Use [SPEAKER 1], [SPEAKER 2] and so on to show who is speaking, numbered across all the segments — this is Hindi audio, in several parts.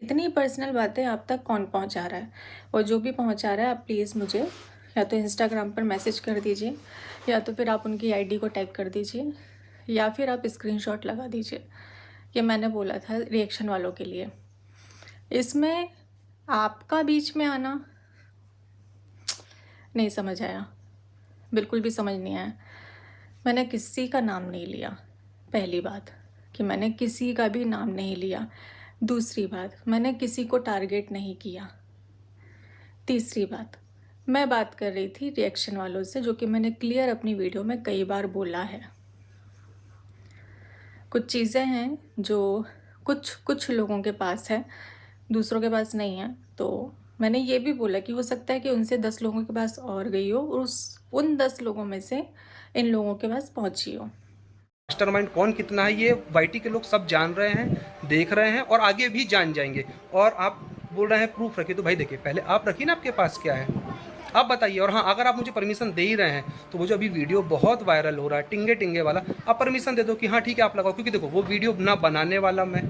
[SPEAKER 1] इतनी पर्सनल बातें आप तक कौन पहुंचा रहा है? और जो भी पहुंचा रहा है आप प्लीज़ मुझे या तो इंस्टाग्राम पर मैसेज कर दीजिए, या तो फिर आप उनकी आईडी को टैग कर दीजिए, या फिर आप स्क्रीनशॉट लगा दीजिए। ये मैंने बोला था रिएक्शन वालों के लिए। इसमें आपका बीच में आना नहीं समझ आया, बिल्कुल भी समझ नहीं आया। मैंने किसी का नाम नहीं लिया। पहली बात कि मैंने किसी का भी नाम नहीं लिया। दूसरी बात, मैंने किसी को टारगेट नहीं किया। तीसरी बात, मैं बात कर रही थी रिएक्शन वालों से, जो कि मैंने क्लियर अपनी वीडियो में कई बार बोला है। कुछ चीज़ें हैं जो कुछ कुछ लोगों के पास है, दूसरों के पास नहीं है। तो मैंने ये भी बोला कि हो सकता है कि उनसे 10 लोगों के पास और गई हो, और उन 10 लोगों में से इन लोगों के पास पहुंची हो।
[SPEAKER 2] मास्टरमाइंड कौन कितना है ये वाईटी के लोग सब जान रहे हैं, देख रहे हैं और आगे भी जान जाएंगे। और आप बोल रहे हैं प्रूफ रखिए, तो भाई देखिए पहले आप रखिए ना आपके पास क्या है, आप बताइए। और हाँ, अगर आप मुझे परमिशन दे ही रहे हैं तो वो जो अभी वीडियो बहुत वायरल हो रहा है टिंगे टिंगे वाला, आप परमिशन दे दो कि हाँ ठीक है आप लगाओ। क्योंकि देखो वो वीडियो ना बनाने वाला मैं,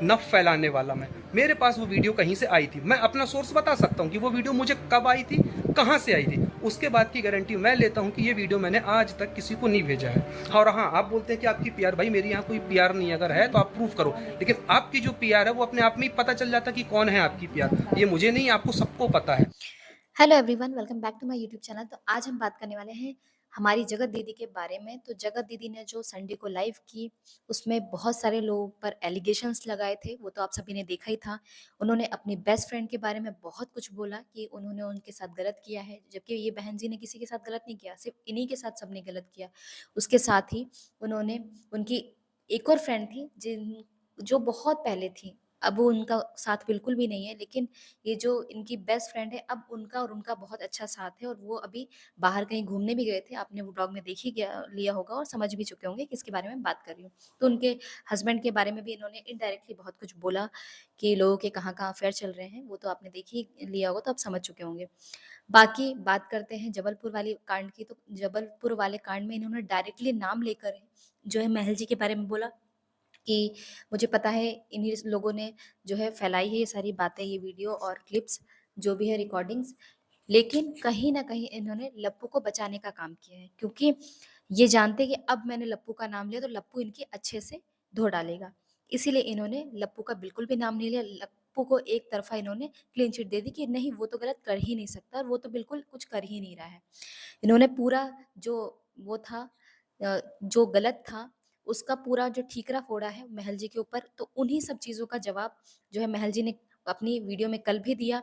[SPEAKER 2] न फैलाने वाला मैं। मेरे पास वो वीडियो कहीं से आई थी, मैं अपना सोर्स बता सकता हूँ कि वो वीडियो मुझे कब आई थी, कहाँ से आई थी। उसके बाद की गारंटी मैं लेता हूँ कि ये वीडियो मैंने आज तक किसी को नहीं भेजा है। और हाँ, आप बोलते हैं कि आपकी पीआर, भाई मेरी यहाँ कोई पीआर नहीं, अगर है तो आप प्रूफ करो। लेकिन आपकी जो पीआर है वो अपने आप में ही पता चल जाता कि कौन है आपकी पीआर। ये मुझे नहीं, आपको सबको पता है।
[SPEAKER 3] Hello everyone, welcome back to my YouTube channel. तो आज हम बात करने वाले हैं हमारी जगत दीदी के बारे में। तो जगत दीदी ने जो संडे को लाइव की, उसमें बहुत सारे लोगों पर एलिगेशंस लगाए थे, वो तो आप सभी ने देखा ही था। उन्होंने अपनी बेस्ट फ्रेंड के बारे में बहुत कुछ बोला कि उन्होंने उनके साथ गलत किया है, जबकि ये बहन जी ने किसी के साथ गलत नहीं किया, सिर्फ इन्हीं के साथ सबने गलत किया। उसके साथ ही उन्होंने उनकी एक और फ्रेंड थी जो बहुत पहले थी, अब वो उनका साथ बिल्कुल भी नहीं है, लेकिन ये जो इनकी बेस्ट फ्रेंड है, अब उनका और उनका बहुत अच्छा साथ है और वो अभी बाहर कहीं घूमने भी गए थे। आपने वो व्लॉग में देख ही गया लिया होगा और समझ भी चुके होंगे किसके बारे में बात कर रही हूँ। तो उनके हस्बैंड के बारे में भी इन्होंने इनडायरेक्टली बहुत कुछ बोला कि लोगों के कहाँ-कहाँ अफेयर चल रहे हैं, वो तो आपने देख ही लिया होगा, तो आप समझ चुके होंगे। बाकी बात करते हैं जबलपुर वाली कांड की। तो जबलपुर वाले कांड में इन्होंने डायरेक्टली नाम लेकर जो है महल जी के बारे में बोला कि मुझे पता है इन्हीं लोगों ने जो है फैलाई है ये सारी बातें, ये वीडियो और क्लिप्स जो भी है रिकॉर्डिंग्स। लेकिन कहीं न कहीं इन्होंने लप्पू को बचाने का काम किया है, क्योंकि ये जानते हैं कि अब मैंने लप्पू का नाम लिया तो लप्पू इनकी अच्छे से धो डालेगा। इसीलिए इन्होंने लप्पू का बिल्कुल भी नाम नहीं लिया। लप्पू को एक तरफ़ा इन्होंने क्लीन चिट दे दी कि नहीं, वो तो गलत कर ही नहीं सकता और वो तो बिल्कुल कुछ कर ही नहीं रहा है। इन्होंने पूरा जो वो था जो गलत था, उसका पूरा जो ठीकरा फोड़ा है महल जी के ऊपर। तो उन्हीं सब चीज़ों का जवाब जो है महल जी ने अपनी वीडियो में कल भी दिया,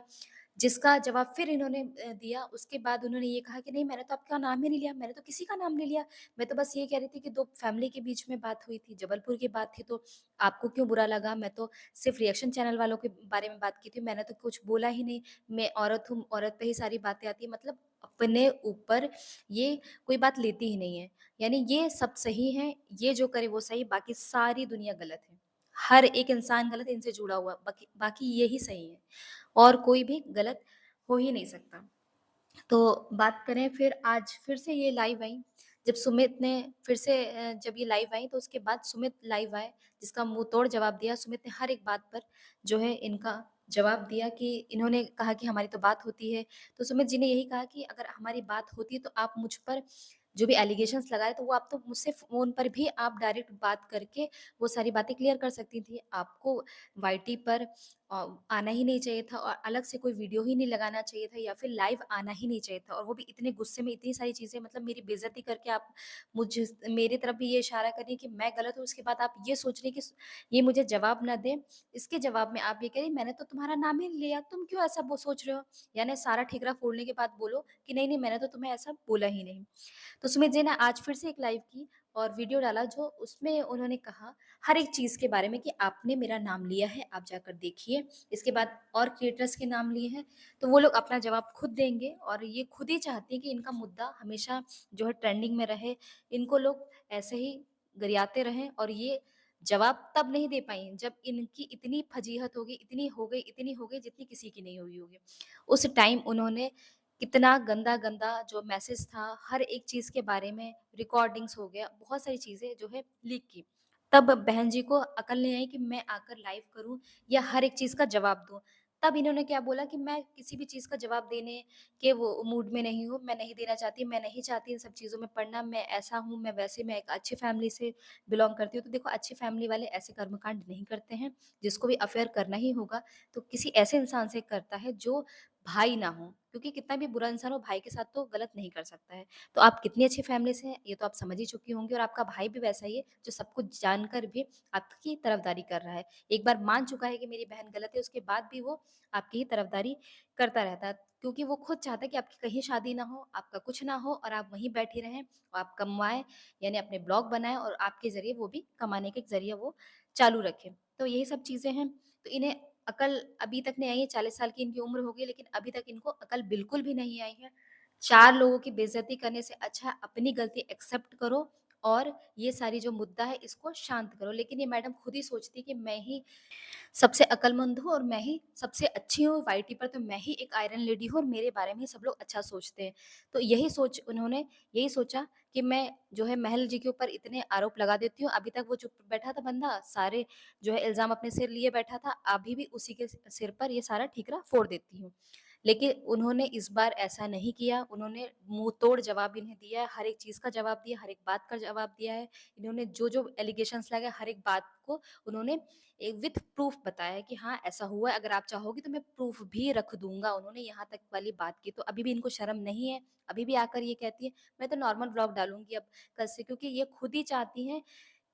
[SPEAKER 3] जिसका जवाब फिर इन्होंने दिया। उसके बाद उन्होंने ये कहा कि नहीं, मैंने तो आपका नाम ही नहीं लिया, मैंने तो किसी का नाम नहीं लिया। मैं तो बस ये कह रही थी कि 2 फैमिली के बीच में बात हुई थी, जबलपुर की बात थी, तो आपको क्यों बुरा लगा? मैं तो सिर्फ़ रिएक्शन चैनल वालों के बारे में बात की थी, मैंने तो कुछ बोला ही नहीं। मैं औरत हूँ, औरत पे ही सारी बातें आती हैं। मतलब अपने ऊपर ये कोई बात लेती ही नहीं है। यानी ये सब सही हैं, ये जो करे वो सही, बाकी सारी दुनिया गलत है। हर एक इंसान गलत है इनसे जुड़ा हुआ, बाकी बाकी ये ही सही है और कोई भी गलत हो ही नहीं सकता। तो बात करें फिर, आज फिर से ये लाइव आई, जब सुमित ने फिर से जब ये लाइव आई तो उसके बाद सुमित लाइव आए, जिसका मुँह-तोड़ जवाब दिया। सुमित ने हर एक बात पर जो है इनका जवाब दिया कि इन्होंने कहा कि हमारी तो बात होती है। तो सुमित जी ने यही कहा कि अगर हमारी बात होती है तो आप मुझ पर जो भी एलिगेशंस लगाए, तो वो आप तो मुझसे फ़ोन पर भी आप डायरेक्ट बात करके वो सारी बातें क्लियर कर सकती थी। आपको वाईटी पर आना ही नहीं चाहिए था और अलग से कोई वीडियो ही नहीं लगाना चाहिए था या फिर लाइव आना ही नहीं चाहिए था, और वो भी इतने गुस्से में इतनी सारी चीज़ें, मतलब मेरी बेइज़्ज़ती करके आप मुझे मेरी तरफ भी ये इशारा कर रही हैं कि मैं गलत हूँ। उसके बाद आप ये सोच रही हैं कि ये मुझे जवाब ना दें। इसके जवाब में आप ये कह रही मैंने तो तुम्हारा नाम ही नहीं लिया, तुम क्यों ऐसा वो सोच रहे हो? यानी सारा ठिकरा फोड़ने के बाद बोलो कि नहीं, नहीं, मैंने तो तुम्हें ऐसा बोला ही नहीं। तो सुमित जी ने आज फिर से एक लाइव की और वीडियो डाला, जो उसमें उन्होंने कहा हर एक चीज़ के बारे में कि आपने मेरा नाम लिया है, आप जाकर देखिए। इसके बाद और क्रिएटर्स के नाम लिए हैं, तो वो लोग अपना जवाब खुद देंगे और ये खुद ही चाहती हैं कि इनका मुद्दा हमेशा जो है ट्रेंडिंग में रहे। इनको लोग ऐसे ही गरियाते रहें और ये जवाब तब नहीं दे पाई जब इनकी इतनी फजीहत होगी, इतनी हो गई जितनी किसी की नहीं हुई होगी। उस टाइम उन्होंने कितना गंदा-गंदा जो मैसेज था, हर एक चीज़ के बारे में रिकॉर्डिंग्स हो गया, बहुत सारी चीज़ें जो है लीक की। तब बहन जी को अकल नहीं आई कि मैं आकर लाइव करूँ या हर एक चीज़ का जवाब दूँ। तब इन्होंने क्या बोला कि मैं किसी भी चीज़ का जवाब देने के वो मूड में नहीं हूँ, मैं नहीं देना चाहती, मैं नहीं चाहती इन सब चीज़ों में पड़ना, मैं ऐसा हूँ, मैं वैसे, मैं एक अच्छी फैमिली से बिलॉन्ग करती हूँ। तो देखो अच्छी फैमिली वाले ऐसे कर्मकांड नहीं करते हैं, जिसको भी अफ़ेयर करना ही होगा, तो किसी ऐसे इंसान से करता है जो भाई ना हो, क्योंकि कितना भी बुरा इंसान हो भाई के साथ तो गलत नहीं कर सकता है। तो आप कितनी अच्छी फैमिली से हैं, ये तो आप समझ ही चुकी होंगी और आपका भाई भी वैसा ही है, जो सब कुछ जानकर भी आपकी तरफदारी कर रहा है। एक बार मान चुका है कि मेरी बहन गलत है, उसके बाद भी वो आपकी ही तरफदारी करता रहता है, क्योंकि वो खुद चाहता है कि आपकी कहीं शादी ना हो, आपका कुछ ना हो और आप वहीं बैठी रहें, और आप कमाएँ, यानी अपने ब्लॉग बनाएँ और आपके ज़रिए वो भी कमाने के एक ज़रिया वो चालू रखें। तो यही सब चीज़ें हैं, तो इन्हें अकल अभी तक नहीं आई है, 40 साल की इनकी उम्र हो गई, लेकिन अभी तक इनको अकल बिल्कुल भी नहीं आई है। 4 लोगों की बेइज़्ज़ती करने से अच्छा है अपनी गलती एक्सेप्ट करो और ये सारी जो मुद्दा है इसको शांत करो। लेकिन ये मैडम खुद ही सोचती है कि मैं ही सबसे अक्लमंद हूँ और मैं ही सबसे अच्छी हूँ, वाईटी पर तो मैं ही एक आयरन लेडी हूँ और मेरे बारे में ही सब लोग अच्छा सोचते हैं। तो यही सोच उन्होंने यही सोचा कि मैं जो है महल जी के ऊपर इतने आरोप लगा देती हूँ। अभी तक वो चुप बैठा था बंदा, सारे जो है इल्ज़ाम अपने सिर लिए बैठा था, अभी भी उसी के सिर पर ये सारा ठीकरा फोड़ देती हूँ। लेकिन उन्होंने इस बार ऐसा नहीं किया, उन्होंने मुँह-तोड़ जवाब इन्हें दिया है, हर एक चीज़ का जवाब दिया, हर एक बात का जवाब दिया है। इन्होंने जो-जो एलिगेशंस लगाए, हर एक बात को उन्होंने विथ प्रूफ बताया है कि हाँ, ऐसा हुआ है, अगर आप चाहोगी तो मैं प्रूफ भी रख दूँगा। उन्होंने यहाँ तक वाली बात की, तो अभी भी इनको शर्म नहीं है, अभी भी आकर ये कहती है, मैं तो नॉर्मल व्लॉग डालूँगी अब कल से, क्योंकि ये खुद ही चाहती हैं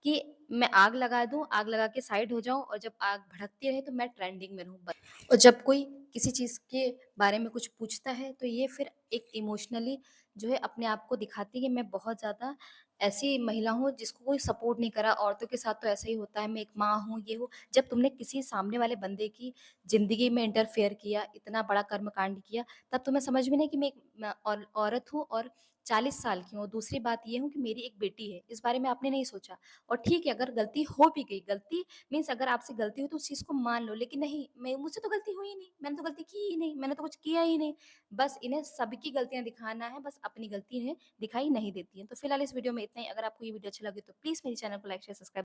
[SPEAKER 3] कि मैं आग लगा दूँ, आग लगा के साइड हो जाऊँ और जब आग भड़कती रहे तो मैं ट्रेंडिंग में रहूँ बस। और जब कोई किसी चीज़ के बारे में कुछ पूछता है तो ये फिर एक इमोशनली जो है अपने आप को दिखाती है कि मैं बहुत ज़्यादा ऐसी महिला हूँ जिसको कोई सपोर्ट नहीं करा, औरतों के साथ तो ऐसा ही होता है, मैं एक माँ हूँ, ये हूँ। जब तुमने किसी सामने वाले बंदे की ज़िंदगी में इंटरफेयर किया, इतना बड़ा कर्मकांड किया, तब तुम्हें समझ में नहीं कि मैं एक औरत हूँ और 40 साल की हूँ और दूसरी बात ये हूँ कि मेरी एक बेटी है, इस बारे में आपने नहीं सोचा। और ठीक है, अगर गलती हो भी गई, गलती मीन्स अगर आपसे गलती हुई तो उस चीज़ को मान लो, लेकिन नहीं, मैं मुझसे तो गलती हुई ही नहीं, मैंने तो गलती की ही नहीं, मैंने तो कुछ किया ही नहीं। बस इन्हें सबकी गलतियाँ दिखाना है, बस अपनी गलती इन्हें दिखाई नहीं देती है। तो फिलहाल इस वीडियो में इतना ही। अगर आपको ये वीडियो अच्छा लगे तो प्लीज़ मेरे चैनल को लाइक, शेयर, सब्सक्राइब